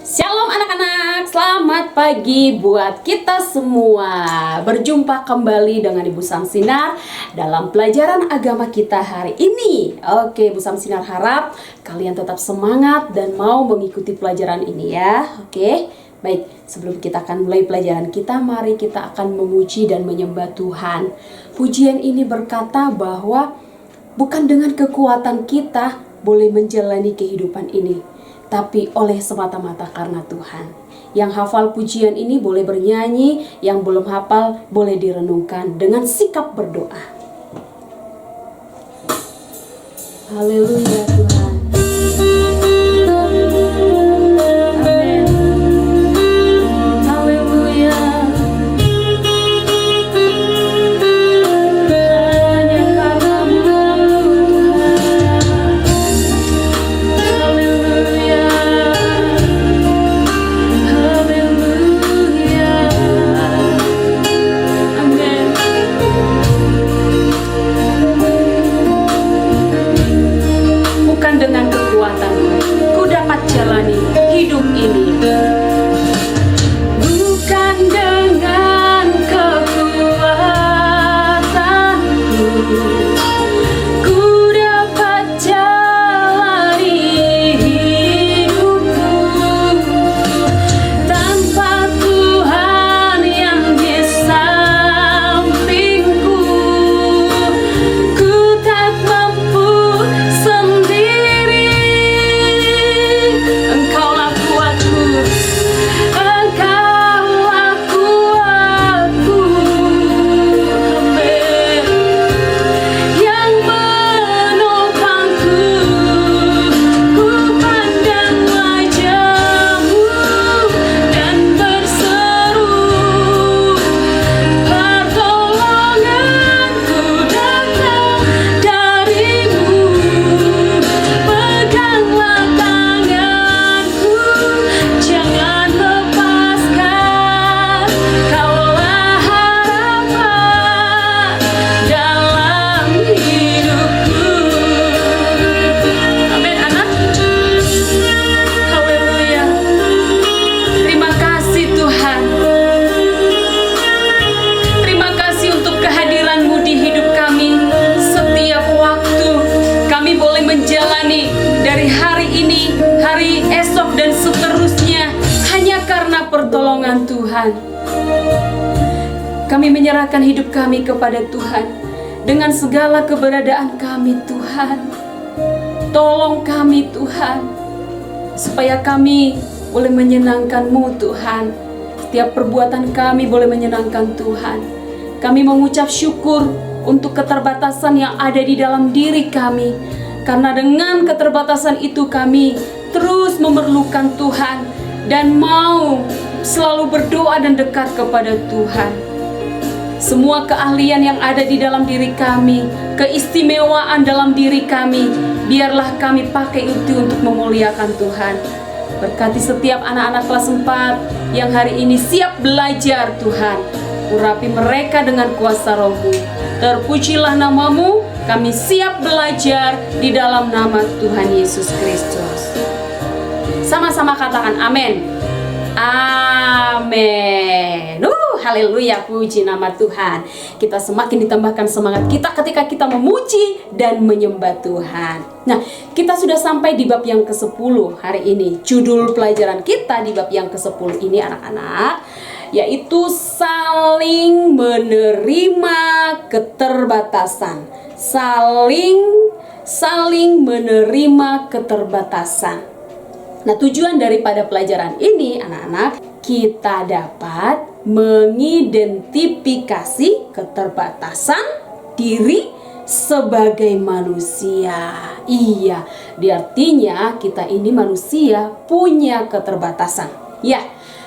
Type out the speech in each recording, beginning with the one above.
Shalom anak-anak, selamat pagi buat kita semua. Berjumpa kembali dengan Ibu Samsinar dalam pelajaran agama kita hari ini. Oke, Ibu Samsinar harap kalian tetap semangat dan mau mengikuti pelajaran ini ya. Oke, baik, sebelum kita akan mulai pelajaran kita, mari kita akan memuji dan menyembah Tuhan. Pujian ini berkata bahwa bukan dengan kekuatan kita boleh menjalani kehidupan ini, tapi oleh semata-mata karena Tuhan. Yang hafal pujian ini boleh bernyanyi, yang belum hafal boleh direnungkan dengan sikap berdoa. Haleluya Tuhan. Amin. Haleluya. Hanya karena-Mu dengan kekuatanku, ku dapat jalani hidup ini. Bukan dengan kekuatanku, ku dapat jalani hidupku. Tanpa Tuhan yang di sampingku, ku tak mampu sendiri. Menjalani dari hari ini, hari esok dan seterusnya hanya karena pertolongan Tuhan. Kami menyerahkan hidup kami kepada Tuhan dengan segala keberadaan kami, Tuhan. Tolong kami, Tuhan, supaya kami boleh menyenangkan-Mu, Tuhan. Setiap perbuatan kami boleh menyenangkan Tuhan. Kami mengucap syukur untuk keterbatasan yang ada di dalam diri kami, karena dengan keterbatasan itu kami terus memerlukan Tuhan dan mau selalu berdoa dan dekat kepada Tuhan. Semua keahlian yang ada di dalam diri kami, keistimewaan dalam diri kami, biarlah kami pakai itu untuk memuliakan Tuhan. Berkati setiap anak-anak kelas 4 yang hari ini siap belajar, Tuhan. Urapi mereka dengan kuasa Roh-Mu. Terpujilah nama-Mu. Kami siap belajar di dalam nama Tuhan Yesus Kristus. Sama-sama katakan amin. Amin. Haleluya, puji nama Tuhan. Kita semakin ditambahkan semangat kita ketika kita memuji dan menyembah Tuhan. Nah, kita sudah sampai di bab yang ke-10 hari ini. Judul pelajaran kita di bab yang ke-10 ini anak-anak, yaitu saling menerima keterbatasan. Saling menerima keterbatasan. Nah, tujuan daripada pelajaran ini anak-anak, kita dapat mengidentifikasi keterbatasan diri sebagai manusia. Iya, artinya kita ini manusia punya keterbatasan. Ya,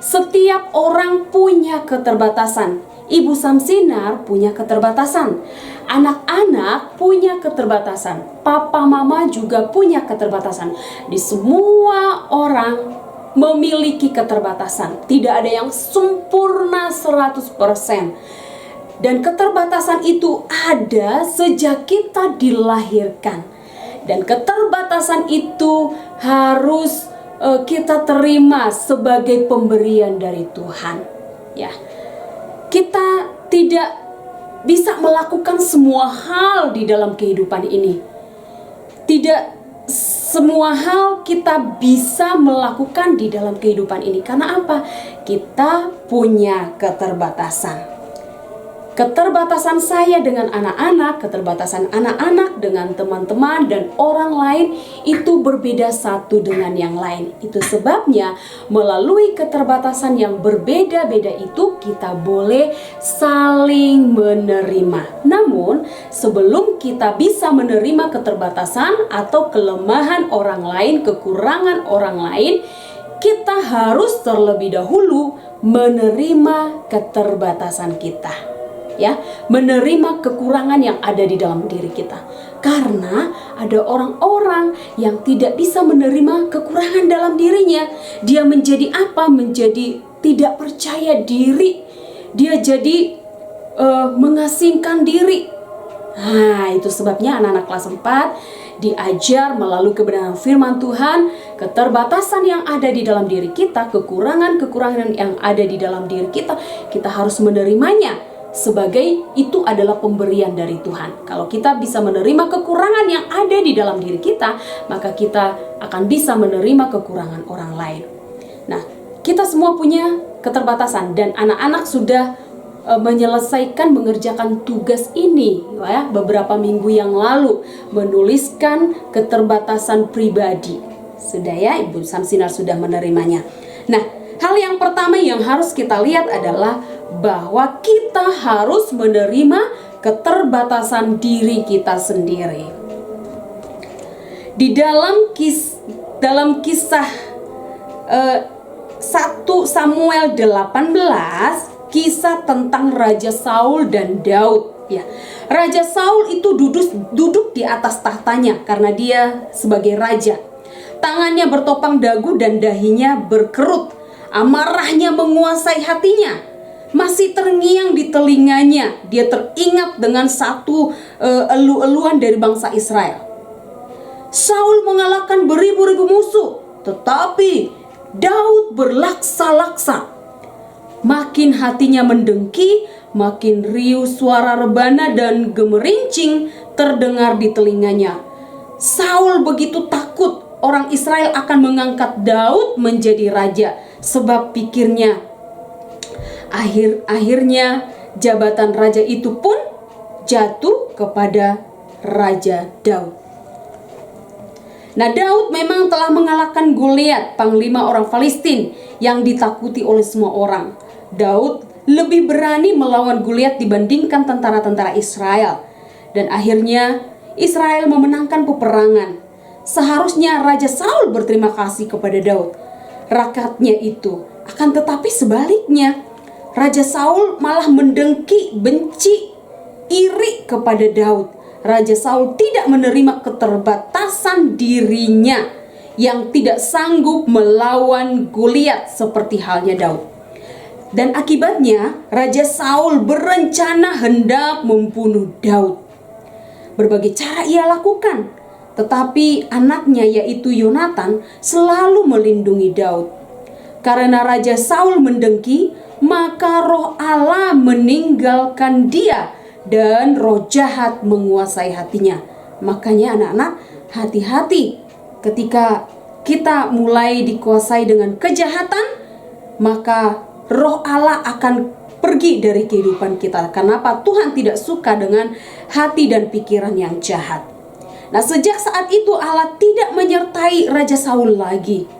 setiap orang punya keterbatasan. Ibu Samsinar punya keterbatasan. Anak-anak punya keterbatasan. Papa mama juga punya keterbatasan. Di semua orang memiliki keterbatasan. Tidak ada yang sempurna 100%. Dan keterbatasan itu ada sejak kita dilahirkan. Dan keterbatasan itu harus kita terima sebagai pemberian dari Tuhan. Ya, kita tidak bisa melakukan semua hal di dalam kehidupan ini. Tidak semua hal kita bisa melakukan di dalam kehidupan ini. Karena apa? Kita punya keterbatasan. Keterbatasan saya dengan anak-anak, keterbatasan anak-anak dengan teman-teman dan orang lain itu berbeda satu dengan yang lain. Itu sebabnya melalui keterbatasan yang berbeda-beda itu kita boleh saling menerima. Namun sebelum kita bisa menerima keterbatasan atau kelemahan orang lain, kekurangan orang lain, kita harus terlebih dahulu menerima keterbatasan kita. Ya, menerima kekurangan yang ada di dalam diri kita. Karena ada orang-orang yang tidak bisa menerima kekurangan dalam dirinya. Dia menjadi apa? Menjadi tidak percaya diri. Dia jadi mengasingkan diri. Nah, itu sebabnya anak-anak kelas 4 diajar melalui kebenaran firman Tuhan, keterbatasan yang ada di dalam diri kita, kekurangan-kekurangan yang ada di dalam diri kita, kita harus menerimanya. Sebagai itu adalah pemberian dari Tuhan. Kalau kita bisa menerima kekurangan yang ada di dalam diri kita, maka kita akan bisa menerima kekurangan orang lain. Nah, kita semua punya keterbatasan dan anak-anak sudah menyelesaikan mengerjakan tugas ini ya, beberapa minggu yang lalu, menuliskan keterbatasan pribadi. Sudah ya, Ibu Samsinar sudah menerimanya. Nah, hal yang pertama yang harus kita lihat adalah bahwa kita harus menerima keterbatasan diri kita sendiri. Di dalam kisah 1 Samuel 18, kisah tentang Raja Saul dan Daud. Ya, Raja Saul itu duduk di atas tahtanya karena dia sebagai raja. Tangannya bertopang dagu dan dahinya berkerut. Amarahnya menguasai hatinya. Masih terngiang di telinganya. Dia teringat dengan satu elu-eluan dari bangsa Israel. Saul mengalahkan beribu-ribu musuh, tetapi Daud berlaksa-laksa. Makin hatinya mendengki, makin riuh suara rebana dan gemerincing terdengar di telinganya. Saul begitu takut orang Israel akan mengangkat Daud menjadi raja, sebab pikirnya akhirnya jabatan raja itu pun jatuh kepada Raja Daud. Nah, Daud memang telah mengalahkan Goliat, panglima orang Filistin yang ditakuti oleh semua orang. Daud lebih berani melawan Goliat dibandingkan tentara-tentara Israel. Dan akhirnya Israel memenangkan peperangan. Seharusnya Raja Saul berterima kasih kepada Daud, rakyatnya itu. Akan tetapi sebaliknya, Raja Saul malah mendengki, benci, iri kepada Daud. Raja Saul tidak menerima keterbatasan dirinya yang tidak sanggup melawan Goliat seperti halnya Daud. Dan akibatnya Raja Saul berencana hendak membunuh Daud. Berbagai cara ia lakukan, tetapi anaknya yaitu Yonatan selalu melindungi Daud. Karena Raja Saul mendengki, maka roh Allah meninggalkan dia dan roh jahat menguasai hatinya. Makanya anak-anak, hati-hati ketika kita mulai dikuasai dengan kejahatan, maka roh Allah akan pergi dari kehidupan kita. Kenapa? Tuhan tidak suka dengan hati dan pikiran yang jahat. Nah, sejak saat itu Allah tidak menyertai Raja Saul lagi.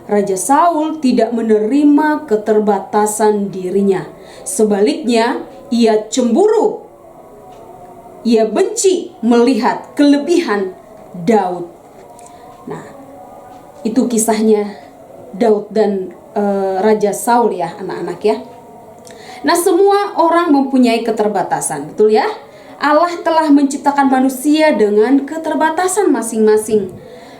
Raja Saul tidak menerima keterbatasan dirinya. Sebaliknya, ia cemburu. Ia benci melihat kelebihan Daud. Nah, itu kisahnya Daud dan Raja Saul ya, anak-anak ya. Nah, semua orang mempunyai keterbatasan, betul ya? Allah telah menciptakan manusia dengan keterbatasan masing-masing.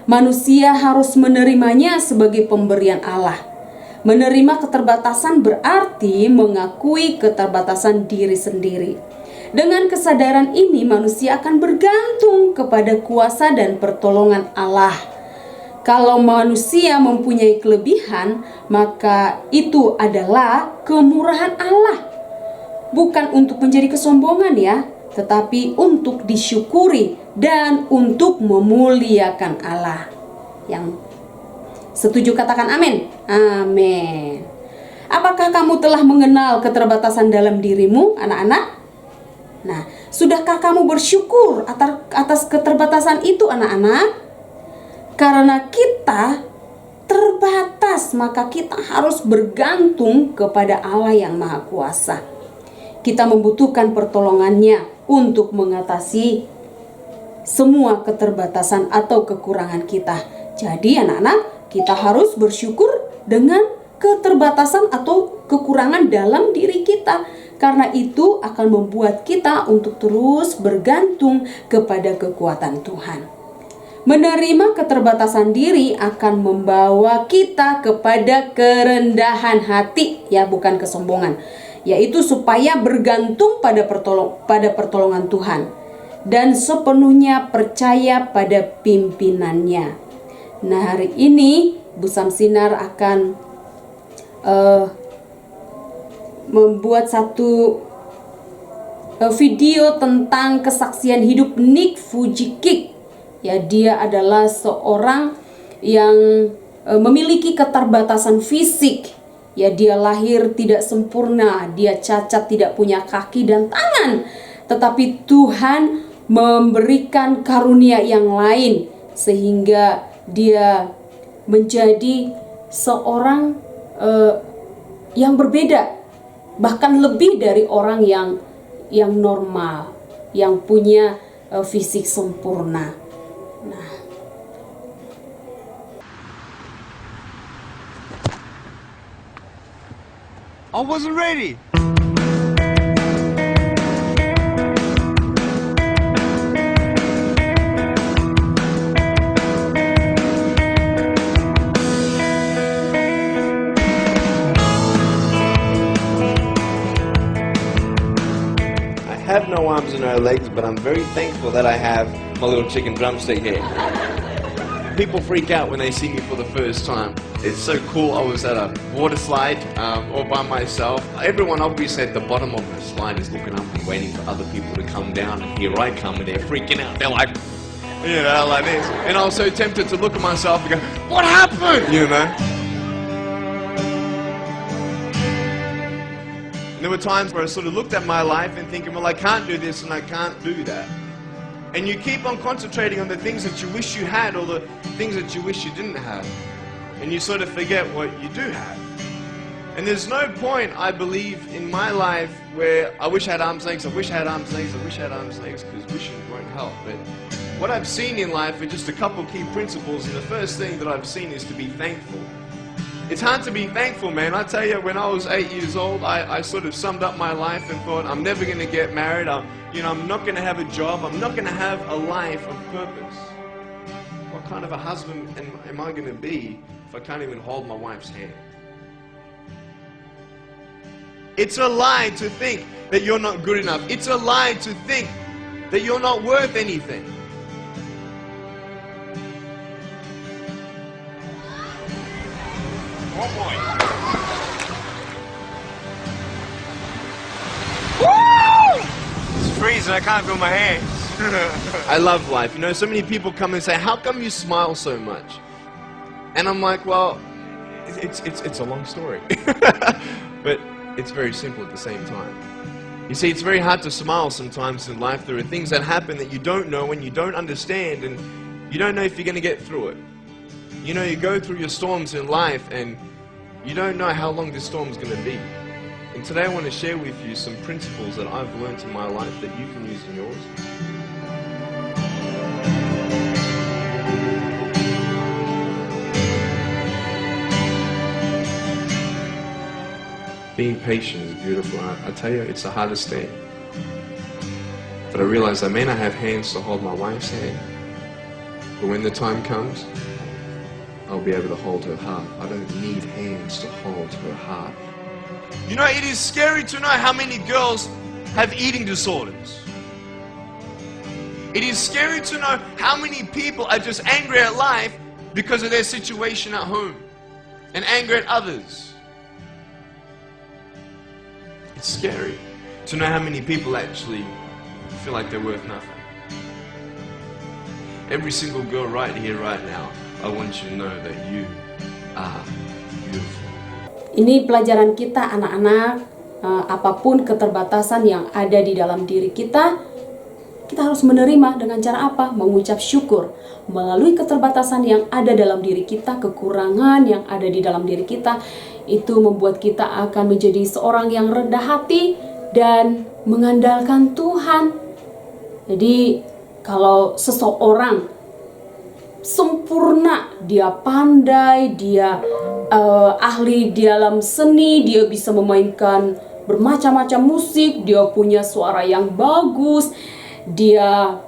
Manusia harus menerimanya sebagai pemberian Allah. Menerima keterbatasan berarti mengakui keterbatasan diri sendiri. Dengan kesadaran ini, manusia akan bergantung kepada kuasa dan pertolongan Allah. Kalau manusia mempunyai kelebihan, maka itu adalah kemurahan Allah. Bukan untuk menjadi kesombongan ya, tetapi untuk disyukuri dan untuk memuliakan Allah. Yang setuju katakan amin. Amin. Apakah kamu telah mengenal keterbatasan dalam dirimu, anak-anak? Nah, sudahkah kamu bersyukur atas keterbatasan itu, anak-anak? Karena kita terbatas, maka kita harus bergantung kepada Allah yang Maha Kuasa. Kita membutuhkan pertolongannya untuk mengatasi semua keterbatasan atau kekurangan kita. Jadi anak-anak, kita harus bersyukur dengan keterbatasan atau kekurangan dalam diri kita. Karena itu akan membuat kita untuk terus bergantung kepada kekuatan Tuhan. Menerima keterbatasan diri akan membawa kita kepada kerendahan hati, ya, bukan kesombongan, yaitu supaya bergantung pada pertolongan Tuhan dan sepenuhnya percaya pada pimpinannya. Nah, hari ini Bu Samsinar akan membuat satu video tentang kesaksian hidup Nick Vujicic. Ya, dia adalah seorang yang memiliki keterbatasan fisik. Ya, dia lahir tidak sempurna, dia cacat, tidak punya kaki dan tangan. Tetapi Tuhan memberikan karunia yang lain sehingga dia menjadi seorang yang berbeda, bahkan lebih dari orang yang normal, yang punya fisik sempurna. Nah, I wasn't ready. I have no arms and no legs, but I'm very thankful that I have my little chicken drumstick here. People freak out when they see me for the first time. It's so cool. I was at a water slide all by myself. Everyone obviously at the bottom of the slide is looking up and waiting for other people to come down, and here I come and they're freaking out. They're like, you know, like this. And I was so tempted to look at myself and go, what happened? You know? And there were times where I sort of looked at my life and thinking, well, I can't do this and I can't do that. And you keep on concentrating on the things that you wish you had or the things that you wish you didn't have. And you sort of forget what you do have. And there's no point, I believe, in my life where I wish I had arms and legs, I wish I had arms and legs, I wish I had arms and legs, because wishing won't help. But what I've seen in life are just a couple key principles, and the first thing that I've seen is to be thankful. It's hard to be thankful, man. I tell you, when I was 8 years old, I sort of summed up my life and thought, I'm never going to get married. I'm not going to have a job. I'm not going to have a life of purpose. What kind of a husband am I going to be if I can't even hold my wife's hand? It's a lie to think that you're not good enough. It's a lie to think that you're not worth anything. Oh boy. Woo! It's freezing, I can't feel my hands. I love life. You know, so many people come and say, how come you smile so much? And I'm like, well, it's a long story. But it's very simple at the same time. You see, it's very hard to smile sometimes in life. There are things that happen that you don't know and you don't understand, and you don't know if you're going to get through it. You know, you go through your storms in life and you don't know how long this storm's going to be. And today I want to share with you some principles that I've learned in my life that you can use in yours. Being patient is beautiful. I tell you, it's the hardest thing. But I realize I may not have hands to hold my wife's hand, but when the time comes, I'll be able to hold her heart. I don't need hands to hold her heart. You know, it is scary to know how many girls have eating disorders. It is scary to know how many people are just angry at life because of their situation at home and anger at others. It's scary to know how many people actually feel like they're worth nothing. Every single girl right here, right now, I want you to know that you are beautiful. Ini pelajaran kita anak-anak, apapun keterbatasan yang ada di dalam diri kita harus menerima dengan cara apa? Mengucap syukur. Melalui keterbatasan yang ada dalam diri kita, kekurangan yang ada di dalam diri kita, itu membuat kita akan menjadi seorang yang rendah hati dan mengandalkan Tuhan. Jadi kalau seseorang sempurna, dia pandai, dia ahli dalam seni, dia bisa memainkan bermacam-macam musik, dia punya suara yang bagus, dia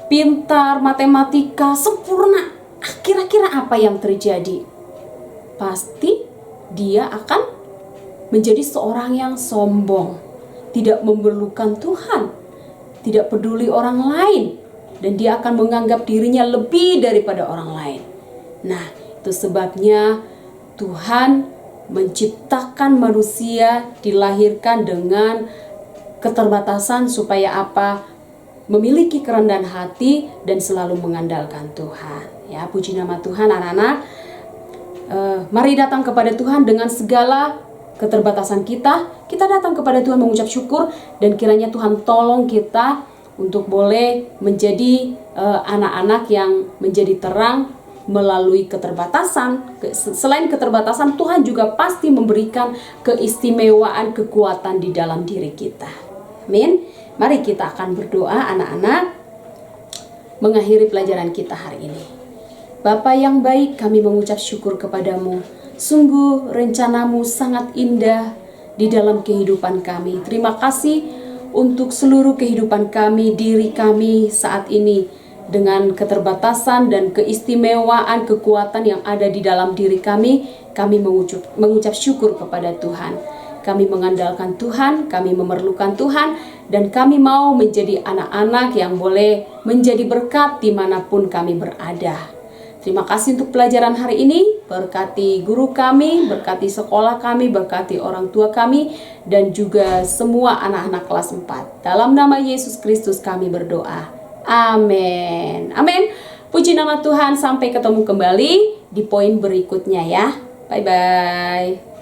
pintar matematika, sempurna. Kira-kira apa yang terjadi? Pasti dia akan menjadi seorang yang sombong, tidak memerlukan Tuhan, tidak peduli orang lain, dan dia akan menganggap dirinya lebih daripada orang lain. Nah, itu sebabnya Tuhan menciptakan manusia, dilahirkan dengan keterbatasan supaya apa? Memiliki kerendahan hati dan selalu mengandalkan Tuhan. Ya, puji nama Tuhan anak-anak. Mari datang kepada Tuhan dengan segala keterbatasan kita. Kita datang kepada Tuhan mengucap syukur, dan kiranya Tuhan tolong kita untuk boleh menjadi anak-anak yang menjadi terang melalui keterbatasan. Selain keterbatasan, Tuhan juga pasti memberikan keistimewaan, kekuatan di dalam diri kita. Amin. Mari kita akan berdoa anak-anak, mengakhiri pelajaran kita hari ini. Bapa yang baik, kami mengucap syukur kepadamu. Sungguh rencanamu sangat indah di dalam kehidupan kami. Terima kasih untuk seluruh kehidupan kami, diri kami saat ini, dengan keterbatasan dan keistimewaan kekuatan yang ada di dalam diri kami mengucap syukur kepada Tuhan. Kami mengandalkan Tuhan, kami memerlukan Tuhan, dan kami mau menjadi anak-anak yang boleh menjadi berkat dimanapun kami berada. Terima kasih untuk pelajaran hari ini. Berkati guru kami, berkati sekolah kami, berkati orang tua kami, dan juga semua anak-anak kelas 4. Dalam nama Yesus Kristus kami berdoa. Amin. Amin. Puji nama Tuhan. Sampai ketemu kembali di poin berikutnya ya. Bye-bye.